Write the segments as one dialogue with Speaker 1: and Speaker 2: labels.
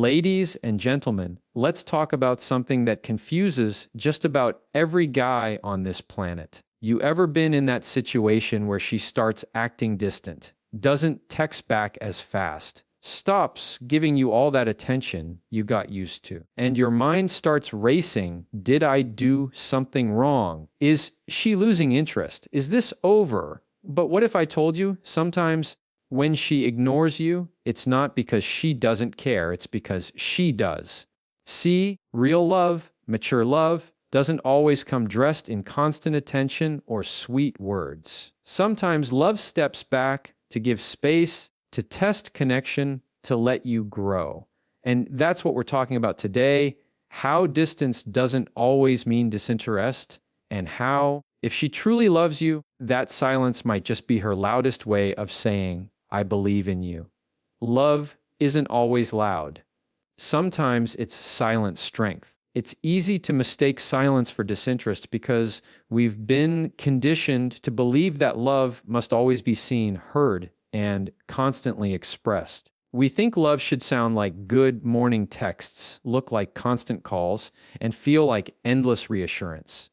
Speaker 1: Ladies and gentlemen, let's talk about something that confuses just about every guy on this planet. You ever been in that situation where she starts acting distant, doesn't text back as fast, stops giving you all that attention you got used to, and your mind starts racing? Did I do something wrong? Is she losing interest? Is this over? But what if I told you sometimes when she ignores you, it's not because she doesn't care, it's because she does. See, real love, mature love, doesn't always come dressed in constant attention or sweet words. Sometimes love steps back to give space, to test connection, to let you grow. And that's what we're talking about today: how distance doesn't always mean disinterest, and how, if she truly loves you, that silence might just be her loudest way of saying, I believe in you. Love isn't always loud. Sometimes it's silent strength. It's easy to mistake silence for disinterest because we've been conditioned to believe that love must always be seen, heard, and constantly expressed. We think love should sound like good morning texts, look like constant calls, and feel like endless reassurance.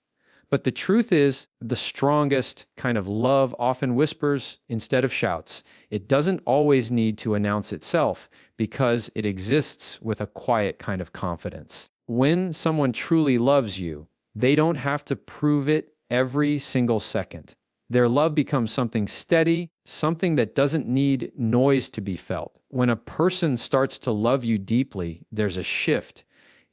Speaker 1: But the truth is, the strongest kind of love often whispers instead of shouts. It doesn't always need to announce itself because it exists with a quiet kind of confidence. When someone truly loves you, they don't have to prove it every single second. Their love becomes something steady, something that doesn't need noise to be felt. When a person starts to love you deeply, there's a shift.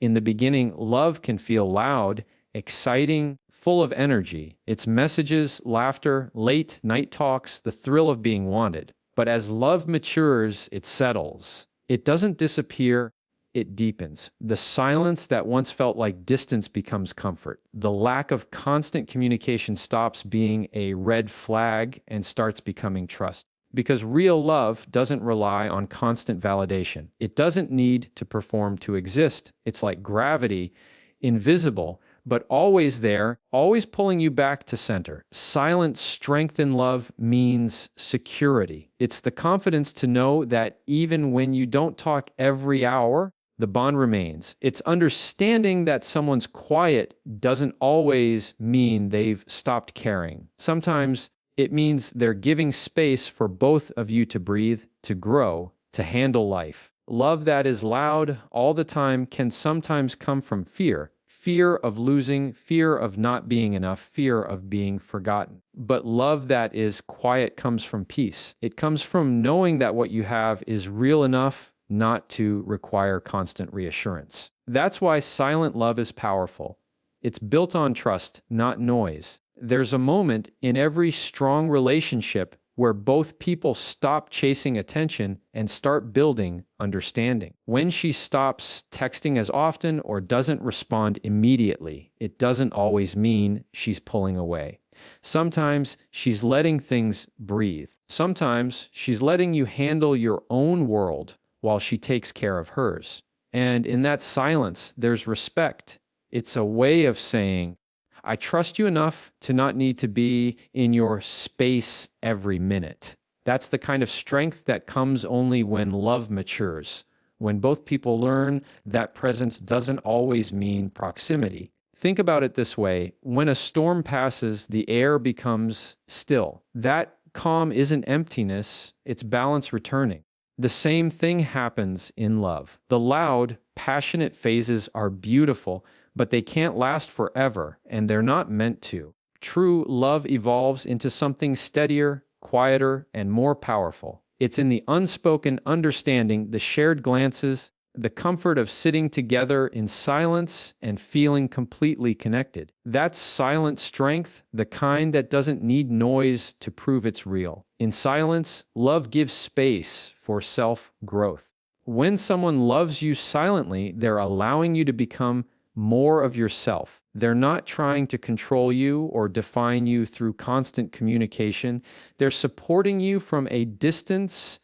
Speaker 1: In the beginning, love can feel loud, exciting, full of energy. It's messages, laughter, late night talks, the thrill of being wanted. But as love matures, it settles. It doesn't disappear, it deepens. The silence that once felt like distance becomes comfort. The lack of constant communication stops being a red flag and starts becoming trust. Because real love doesn't rely on constant validation. It doesn't need to perform to exist. It's like gravity, invisible, but always there, always pulling you back to center. Silent strength in love means security. It's the confidence to know that even when you don't talk every hour, the bond remains. It's understanding that someone's quiet doesn't always mean they've stopped caring. Sometimes it means they're giving space for both of you to breathe, to grow, to handle life. Love that is loud all the time can sometimes come from fear. Fear of losing, fear of not being enough, fear of being forgotten. But love that is quiet comes from peace. It comes from knowing that what you have is real enough not to require constant reassurance. That's why silent love is powerful. It's built on trust, not noise. There's a moment in every strong relationship where both people stop chasing attention and start building understanding. When she stops texting as often or doesn't respond immediately, it doesn't always mean she's pulling away. Sometimes she's letting things breathe. Sometimes she's letting you handle your own world while she takes care of hers. And in that silence, there's respect. It's a way of saying, I trust you enough to not need to be in your space every minute. That's the kind of strength that comes only when love matures, when both people learn that presence doesn't always mean proximity. Think about it this way: when a storm passes, the air becomes still. That calm isn't emptiness, it's balance returning. The same thing happens in love. The loud, passionate phases are beautiful, but they can't last forever, and they're not meant to. True love evolves into something steadier, quieter, and more powerful. It's in the unspoken understanding, the shared glances, the comfort of sitting together in silence and feeling completely connected. That's silent strength, the kind that doesn't need noise to prove it's real. In silence, love gives space for self-growth. When someone loves you silently, they're allowing you to become more of yourself. They're not trying to control you or define you through constant communication. They're supporting you from a distance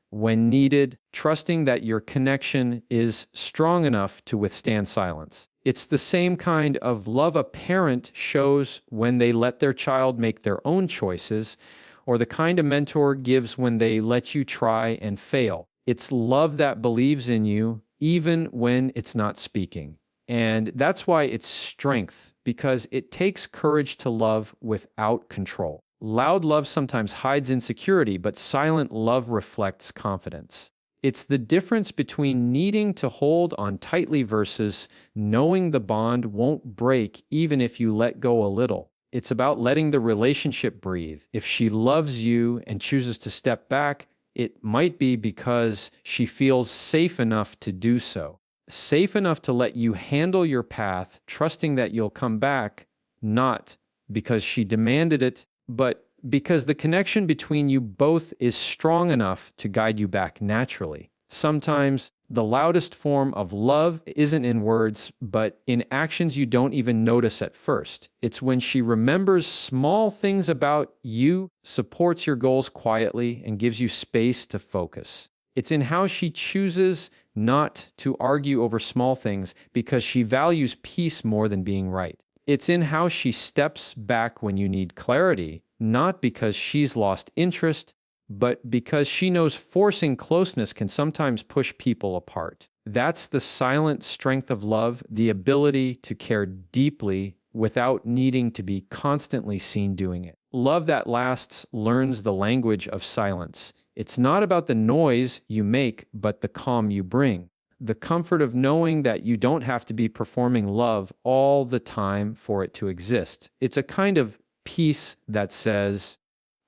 Speaker 1: when needed, trusting that your connection is strong enough to withstand silence. It's the same kind of love a parent shows when they let their child make their own choices, or the kind a mentor gives when they let you try and fail. It's love that believes in you, even when it's not speaking. And that's why it's strength, because it takes courage to love without control. Loud love sometimes hides insecurity, but silent love reflects confidence. It's the difference between needing to hold on tightly versus knowing the bond won't break even if you let go a little. It's about letting the relationship breathe. If she loves you and chooses to step back, it might be because she feels safe enough to do so. Safe enough to let you handle your path, trusting that you'll come back, not because she demanded it, but because the connection between you both is strong enough to guide you back naturally. Sometimes the loudest form of love isn't in words, but in actions you don't even notice at first. It's when she remembers small things about you, supports your goals quietly, and gives you space to focus. It's in how she chooses not to argue over small things because she values peace more than being right. It's in how she steps back when you need clarity, not because she's lost interest, but because she knows forcing closeness can sometimes push people apart. That's the silent strength of love, the ability to care deeply without needing to be constantly seen doing it. Love that lasts learns the language of silence. It's not about the noise you make, but the calm you bring. The comfort of knowing that you don't have to be performing love all the time for it to exist. It's a kind of peace that says,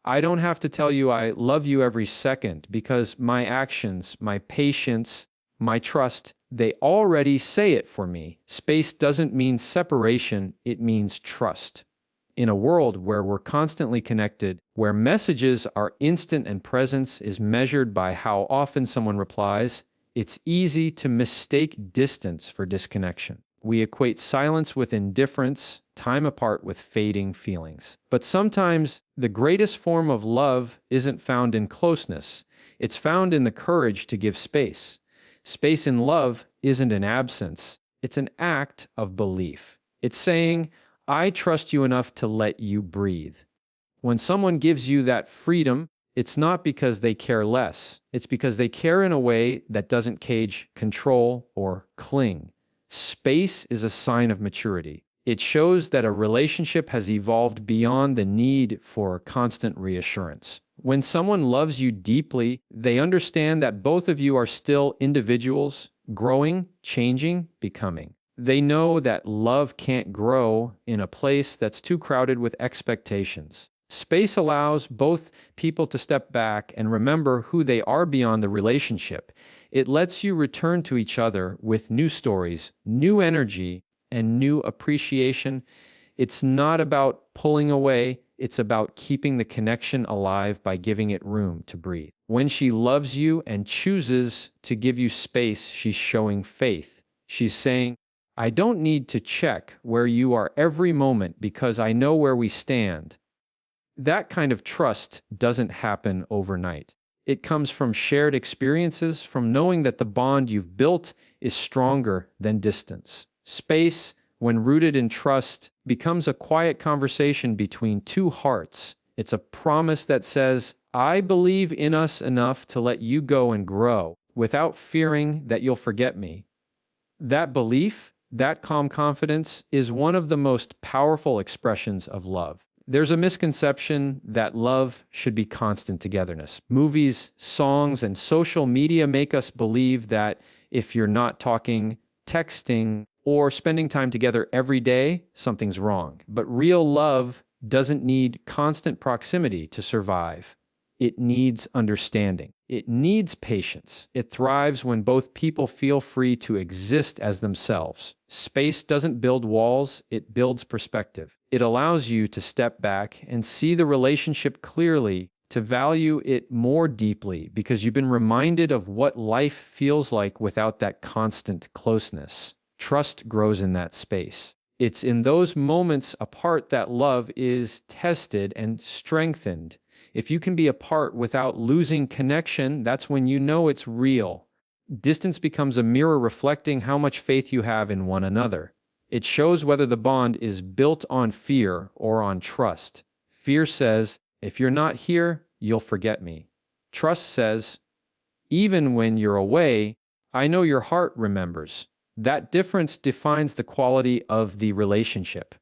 Speaker 1: I don't have to tell you I love you every second because my actions, my patience, my trust, they already say it for me. Space doesn't mean separation, it means trust. In a world where we're constantly connected, where messages are instant and presence is measured by how often someone replies, it's easy to mistake distance for disconnection. We equate silence with indifference, time apart with fading feelings. But sometimes the greatest form of love isn't found in closeness. It's found in the courage to give space. Space in love isn't an absence. It's an act of belief. It's saying, I trust you enough to let you breathe. When someone gives you that freedom, it's not because they care less. It's because they care in a way that doesn't cage, control, or cling. Space is a sign of maturity. It shows that a relationship has evolved beyond the need for constant reassurance. When someone loves you deeply, they understand that both of you are still individuals, growing, changing, becoming. They know that love can't grow in a place that's too crowded with expectations. Space allows both people to step back and remember who they are beyond the relationship. It lets you return to each other with new stories, new energy, and new appreciation. It's not about pulling away, it's about keeping the connection alive by giving it room to breathe. When she loves you and chooses to give you space, she's showing faith. She's saying, I don't need to check where you are every moment because I know where we stand. That kind of trust doesn't happen overnight. It comes from shared experiences, from knowing that the bond you've built is stronger than distance. Space, when rooted in trust, becomes a quiet conversation between two hearts. It's a promise that says, I believe in us enough to let you go and grow without fearing that you'll forget me. That belief, that calm confidence, is one of the most powerful expressions of love. There's a misconception that love should be constant togetherness. Movies, songs, and social media make us believe that if you're not talking, texting, or spending time together every day, something's wrong. But real love doesn't need constant proximity to survive. It needs understanding. It needs patience. It thrives when both people feel free to exist as themselves. Space doesn't build walls, it builds perspective. It allows you to step back and see the relationship clearly, to value it more deeply because you've been reminded of what life feels like without that constant closeness. Trust grows in that space. It's in those moments apart that love is tested and strengthened. If you can be apart without losing connection, that's when you know it's real. Distance becomes a mirror reflecting how much faith you have in one another. It shows whether the bond is built on fear or on trust. Fear says, if you're not here, you'll forget me. Trust says, even when you're away, I know your heart remembers. That difference defines the quality of the relationship.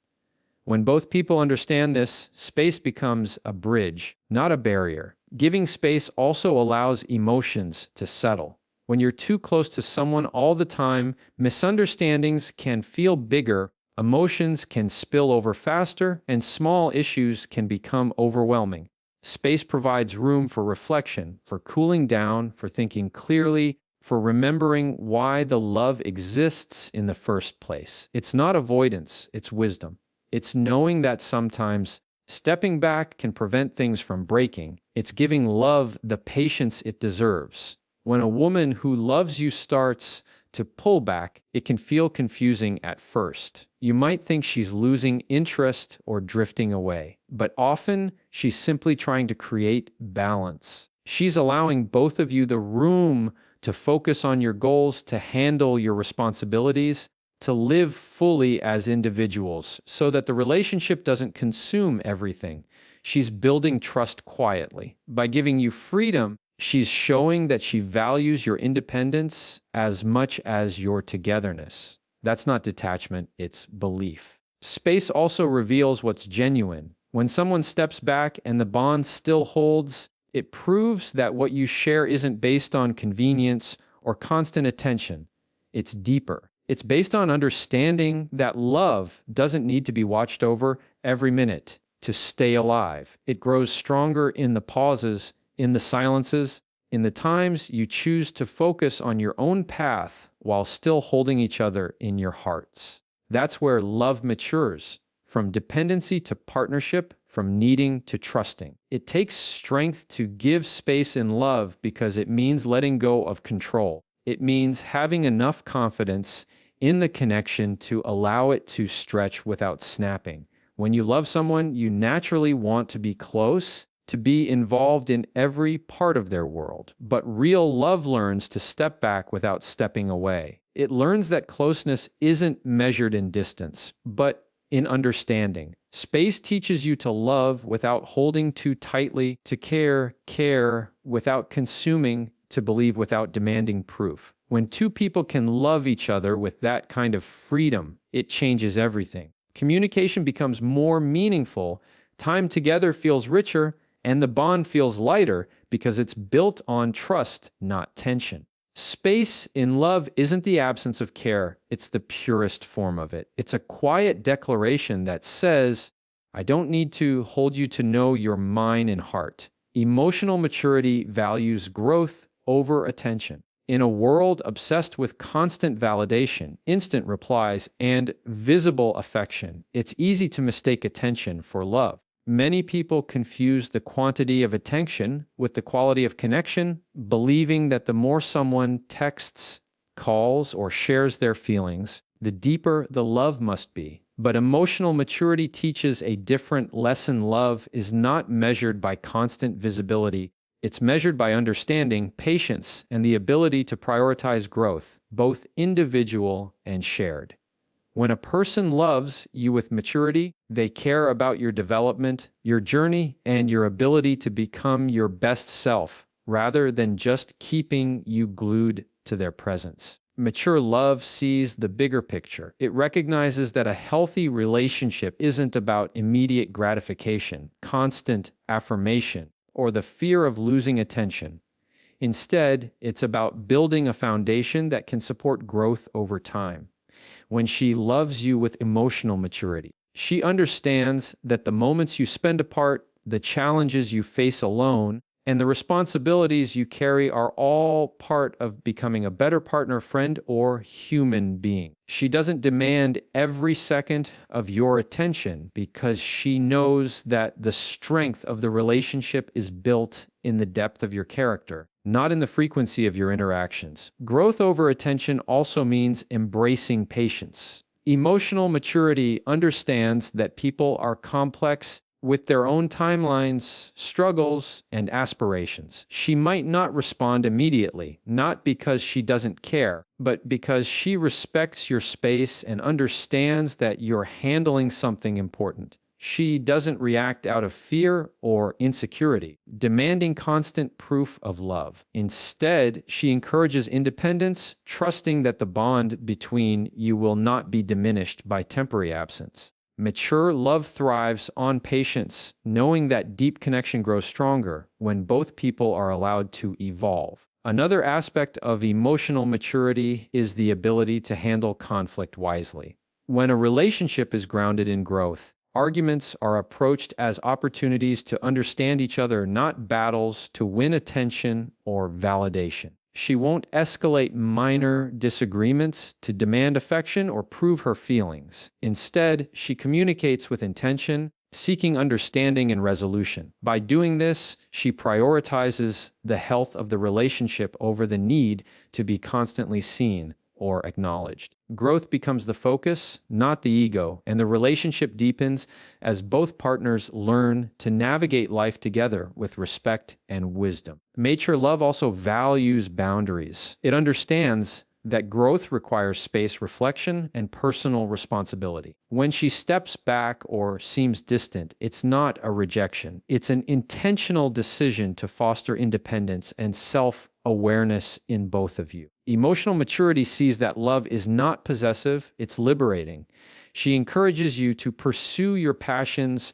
Speaker 1: When both people understand this, space becomes a bridge, not a barrier. Giving space also allows emotions to settle. When you're too close to someone all the time, misunderstandings can feel bigger, emotions can spill over faster, and small issues can become overwhelming. Space provides room for reflection, for cooling down, for thinking clearly, for remembering why the love exists in the first place. It's not avoidance, it's wisdom. It's knowing that sometimes stepping back can prevent things from breaking. It's giving love the patience it deserves. When a woman who loves you starts to pull back, it can feel confusing at first. You might think she's losing interest or drifting away, but often she's simply trying to create balance. She's allowing both of you the room to focus on your goals, to handle your responsibilities, to live fully as individuals so that the relationship doesn't consume everything. She's building trust quietly. By giving you freedom, she's showing that she values your independence as much as your togetherness. That's not detachment, it's belief. Space also reveals what's genuine. When someone steps back and the bond still holds, it proves that what you share isn't based on convenience or constant attention. It's deeper. It's based on understanding that love doesn't need to be watched over every minute to stay alive. It grows stronger in the pauses, in the silences, in the times you choose to focus on your own path while still holding each other in your hearts. That's where love matures, from dependency to partnership, from needing to trusting. It takes strength to give space in love because it means letting go of control. It means having enough confidence in the connection to allow it to stretch without snapping. When you love someone, you naturally want to be close, to be involved in every part of their world. But real love learns to step back without stepping away. It learns that closeness isn't measured in distance, but in understanding. Space teaches you to love without holding too tightly, to care without consuming, to believe without demanding proof. When two people can love each other with that kind of freedom, it changes everything. Communication becomes more meaningful, time together feels richer, and the bond feels lighter because it's built on trust, not tension. Space in love isn't the absence of care, it's the purest form of it. It's a quiet declaration that says, I don't need to hold you to know you're mine in heart. Emotional maturity values growth over attention. In a world obsessed with constant validation, instant replies, and visible affection, it's easy to mistake attention for love. Many people confuse the quantity of attention with the quality of connection, believing that the more someone texts, calls, or shares their feelings, the deeper the love must be. But emotional maturity teaches a different lesson. Love is not measured by constant visibility. It's measured by understanding, patience, and the ability to prioritize growth, both individual and shared. When a person loves you with maturity, they care about your development, your journey, and your ability to become your best self, rather than just keeping you glued to their presence. Mature love sees the bigger picture. It recognizes that a healthy relationship isn't about immediate gratification, constant affirmation, or the fear of losing attention. Instead, it's about building a foundation that can support growth over time. When she loves you with emotional maturity, she understands that the moments you spend apart, the challenges you face alone, and the responsibilities you carry are all part of becoming a better partner, friend, or human being. She doesn't demand every second of your attention because she knows that the strength of the relationship is built in the depth of your character, not in the frequency of your interactions. Growth over attention also means embracing patience. Emotional maturity understands that people are complex with their own timelines, struggles, and aspirations. She might not respond immediately, not because she doesn't care, but because she respects your space and understands that you're handling something important. She doesn't react out of fear or insecurity, demanding constant proof of love. Instead, she encourages independence, trusting that the bond between you will not be diminished by temporary absence. Mature love thrives on patience, knowing that deep connection grows stronger when both people are allowed to evolve. Another aspect of emotional maturity is the ability to handle conflict wisely. When a relationship is grounded in growth, arguments are approached as opportunities to understand each other, not battles to win attention or validation. She won't escalate minor disagreements to demand affection or prove her feelings. Instead, she communicates with intention, seeking understanding and resolution. By doing this, she prioritizes the health of the relationship over the need to be constantly seen or acknowledged. Growth becomes the focus, not the ego, and the relationship deepens as both partners learn to navigate life together with respect and wisdom. Mature love also values boundaries. It understands that growth requires space, reflection, and personal responsibility. When she steps back or seems distant, it's not a rejection. It's an intentional decision to foster independence and self-awareness in both of you. Emotional maturity sees that love is not possessive, it's liberating. She encourages you to pursue your passions,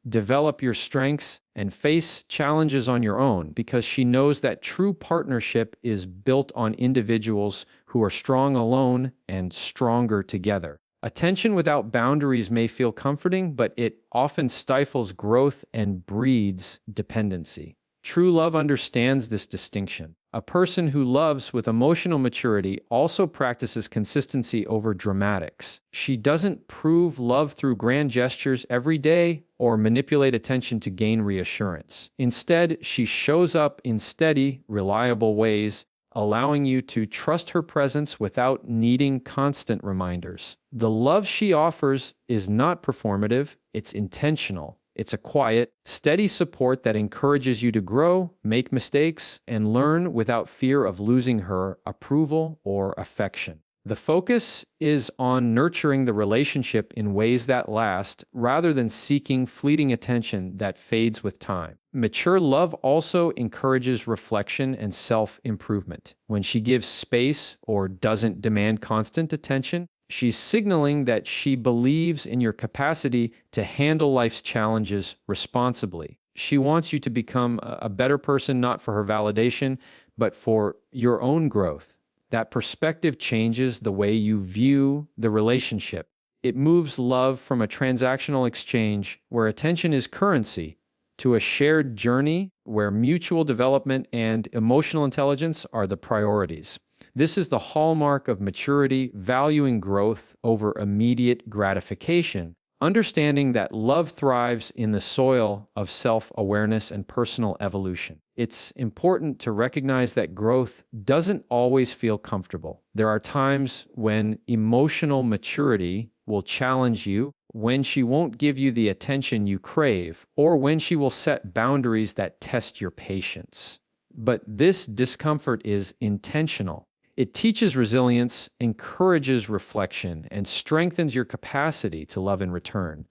Speaker 1: develop your strengths, and face challenges on your own because she knows that true partnership is built on individuals who are strong alone and stronger together. Attention without boundaries may feel comforting, but it often stifles growth and breeds dependency. True love understands this distinction. A person who loves with emotional maturity also practices consistency over dramatics. She doesn't prove love through grand gestures every day or manipulate attention to gain reassurance. Instead, she shows up in steady, reliable ways, allowing you to trust her presence without needing constant reminders. The love she offers is not performative, it's intentional. It's a quiet, steady support that encourages you to grow, make mistakes, and learn without fear of losing her approval or affection. The focus is on nurturing the relationship in ways that last rather than seeking fleeting attention that fades with time. Mature love also encourages reflection and self-improvement. When she gives space or doesn't demand constant attention, she's signaling that she believes in your capacity to handle life's challenges responsibly. She wants you to become a better person, not for her validation, but for your own growth. That perspective changes the way you view the relationship. It moves love from a transactional exchange where attention is currency to a shared journey where mutual development and emotional intelligence are the priorities. This is the hallmark of maturity, valuing growth over immediate gratification, understanding that love thrives in the soil of self-awareness and personal evolution. It's important to recognize that growth doesn't always feel comfortable. There are times when emotional maturity will challenge you, when she won't give you the attention you crave, or when she will set boundaries that test your patience. But this discomfort is intentional. It teaches resilience, encourages reflection, and strengthens your capacity to love in return.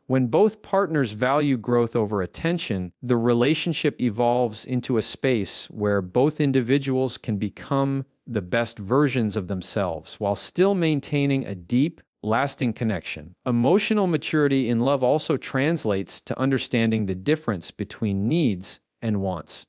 Speaker 1: When both partners value growth over attention, the relationship evolves into a space where both individuals can become the best versions of themselves while still maintaining a deep, lasting connection. Emotional maturity in love also translates to understanding the difference between needs and wants.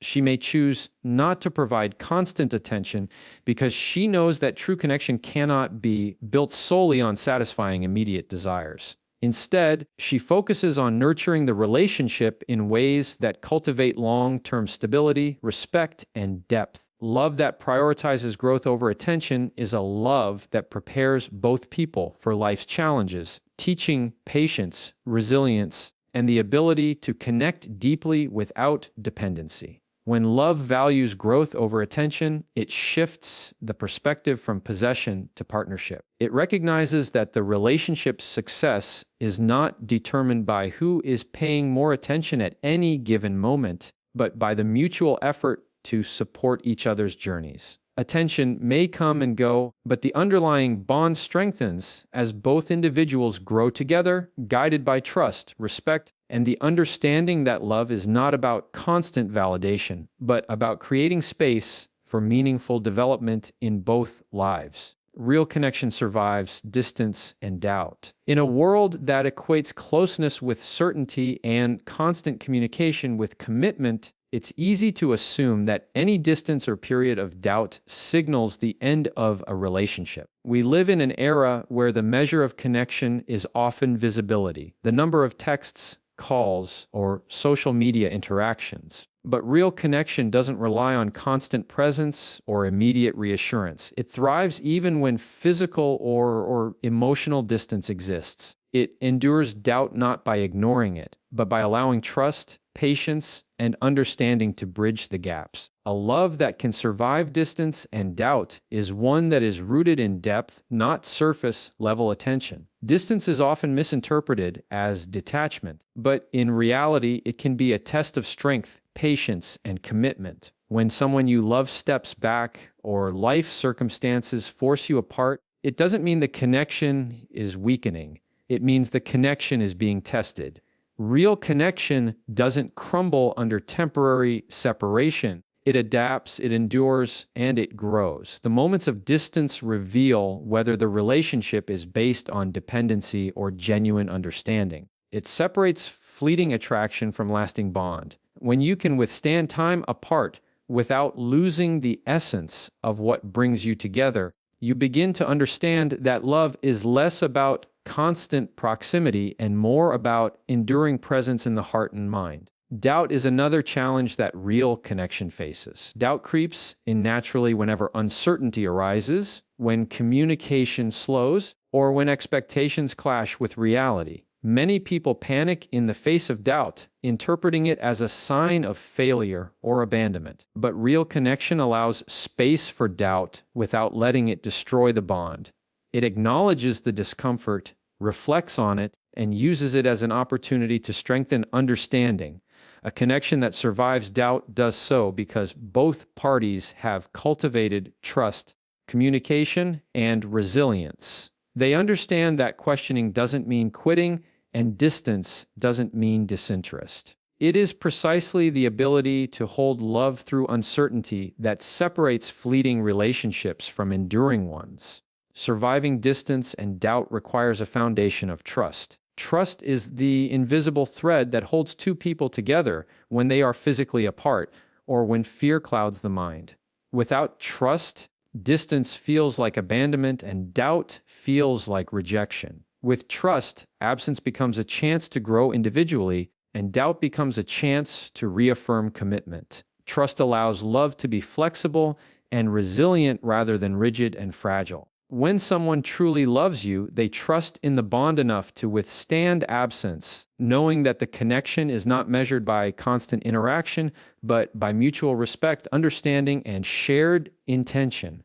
Speaker 1: She may choose not to provide constant attention because she knows that true connection cannot be built solely on satisfying immediate desires. Instead, she focuses on nurturing the relationship in ways that cultivate long-term stability, respect, and depth. Love that prioritizes growth over attention is a love that prepares both people for life's challenges, teaching patience, resilience, and the ability to connect deeply without dependency. When love values growth over attention, it shifts the perspective from possession to partnership. It recognizes that the relationship's success is not determined by who is paying more attention at any given moment, but by the mutual effort to support each other's journeys. Attention may come and go, but the underlying bond strengthens as both individuals grow together, guided by trust, respect, and the understanding that love is not about constant validation, but about creating space for meaningful development in both lives. Real connection survives distance and doubt. In a world that equates closeness with certainty and constant communication with commitment, it's easy to assume that any distance or period of doubt signals the end of a relationship. We live in an era where the measure of connection is often visibility, the number of texts, calls, or social media interactions. But real connection doesn't rely on constant presence or immediate reassurance. It thrives even when physical or emotional distance exists. It endures doubt not by ignoring it, but by allowing trust, patience, and understanding to bridge the gaps. A love that can survive distance and doubt is one that is rooted in depth, not surface-level attention. Distance is often misinterpreted as detachment, but in reality, it can be a test of strength, patience, and commitment. When someone you love steps back or life circumstances force you apart, it doesn't mean the connection is weakening. It means the connection is being tested. Real connection doesn't crumble under temporary separation. It adapts, it endures, and it grows. The moments of distance reveal whether the relationship is based on dependency or genuine understanding. It separates fleeting attraction from lasting bond. When you can withstand time apart without losing the essence of what brings you together, you begin to understand that love is less about constant proximity and more about enduring presence in the heart and mind. Doubt is another challenge that real connection faces. Doubt creeps in naturally whenever uncertainty arises, when communication slows, or when expectations clash with reality. Many people panic in the face of doubt, interpreting it as a sign of failure or abandonment. But real connection allows space for doubt without letting it destroy the bond. It acknowledges the discomfort, reflects on it, and uses it as an opportunity to strengthen understanding. A connection that survives doubt does so because both parties have cultivated trust, communication, and resilience. They understand that questioning doesn't mean quitting, and distance doesn't mean disinterest. It is precisely the ability to hold love through uncertainty that separates fleeting relationships from enduring ones. Surviving distance and doubt requires a foundation of trust. Trust is the invisible thread that holds two people together when they are physically apart or when fear clouds the mind. Without trust, distance feels like abandonment and doubt feels like rejection. With trust, absence becomes a chance to grow individually, and doubt becomes a chance to reaffirm commitment. Trust allows love to be flexible and resilient rather than rigid and fragile. When someone truly loves you, they trust in the bond enough to withstand absence, knowing that the connection is not measured by constant interaction, but by mutual respect, understanding, and shared intention.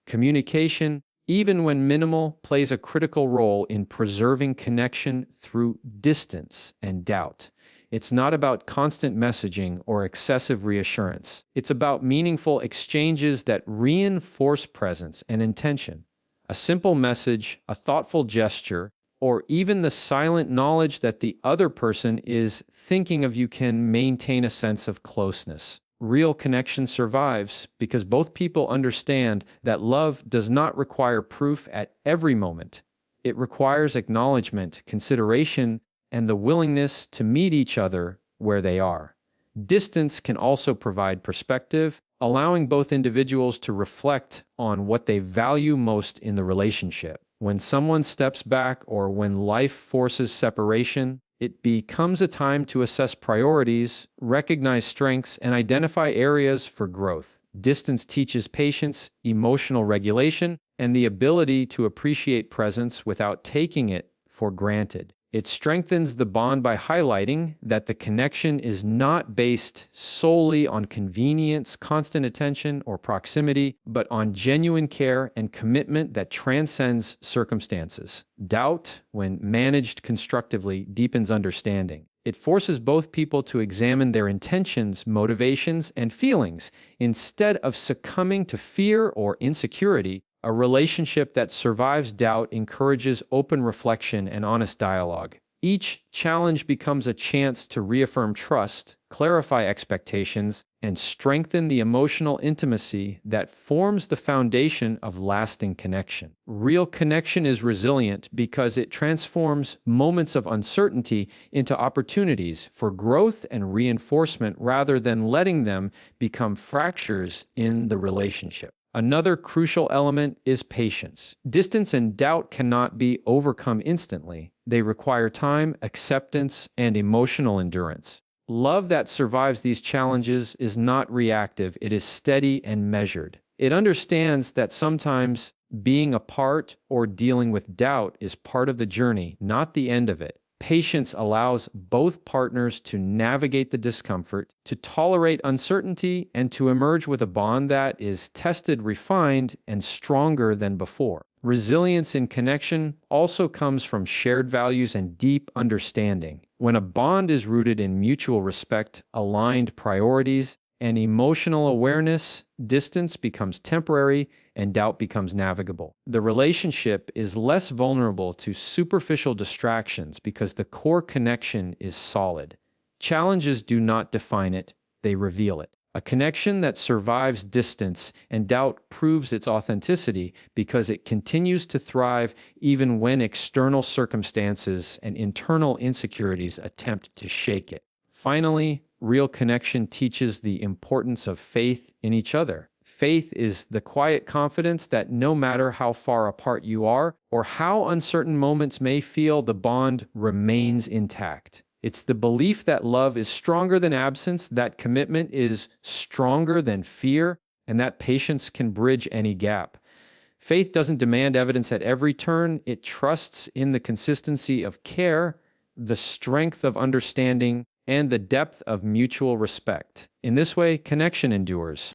Speaker 1: Communication, even when minimal, plays a critical role in preserving connection through distance and doubt. It's not about constant messaging or excessive reassurance. It's about meaningful exchanges that reinforce presence and intention. A simple message, a thoughtful gesture, or even the silent knowledge that the other person is thinking of you can maintain a sense of closeness. Real connection survives because both people understand that love does not require proof at every moment. It requires acknowledgement, consideration, and the willingness to meet each other where they are. Distance can also provide perspective, allowing both individuals to reflect on what they value most in the relationship. When someone steps back or when life forces separation, it becomes a time to assess priorities, recognize strengths, and identify areas for growth. Distance teaches patience, emotional regulation, and the ability to appreciate presence without taking it for granted. It strengthens the bond by highlighting that the connection is not based solely on convenience, constant attention, or proximity, but on genuine care and commitment that transcends circumstances. Doubt, when managed constructively, deepens understanding. It forces both people to examine their intentions, motivations, and feelings instead of succumbing to fear or insecurity. A relationship that survives doubt encourages open reflection and honest dialogue. Each challenge becomes a chance to reaffirm trust, clarify expectations, and strengthen the emotional intimacy that forms the foundation of lasting connection. Real connection is resilient because it transforms moments of uncertainty into opportunities for growth and reinforcement rather than letting them become fractures in the relationship. Another crucial element is patience. Distance and doubt cannot be overcome instantly. They require time, acceptance, and emotional endurance. Love that survives these challenges is not reactive, it is steady and measured. It understands that sometimes being apart or dealing with doubt is part of the journey, not the end of it. Patience allows both partners to navigate the discomfort, to tolerate uncertainty, and to emerge with a bond that is tested, refined, and stronger than before. Resilience in connection also comes from shared values and deep understanding. When a bond is rooted in mutual respect, aligned priorities, and emotional awareness, distance becomes temporary and doubt becomes navigable. The relationship is less vulnerable to superficial distractions because the core connection is solid. Challenges do not define it, they reveal it. A connection that survives distance and doubt proves its authenticity because it continues to thrive even when external circumstances and internal insecurities attempt to shake it. Finally, real connection teaches the importance of faith in each other. Faith is the quiet confidence that no matter how far apart you are or how uncertain moments may feel, the bond remains intact. It's the belief that love is stronger than absence, that commitment is stronger than fear, and that patience can bridge any gap. Faith doesn't demand evidence at every turn. It trusts in the consistency of care, the strength of understanding, and the depth of mutual respect. In this way, connection endures.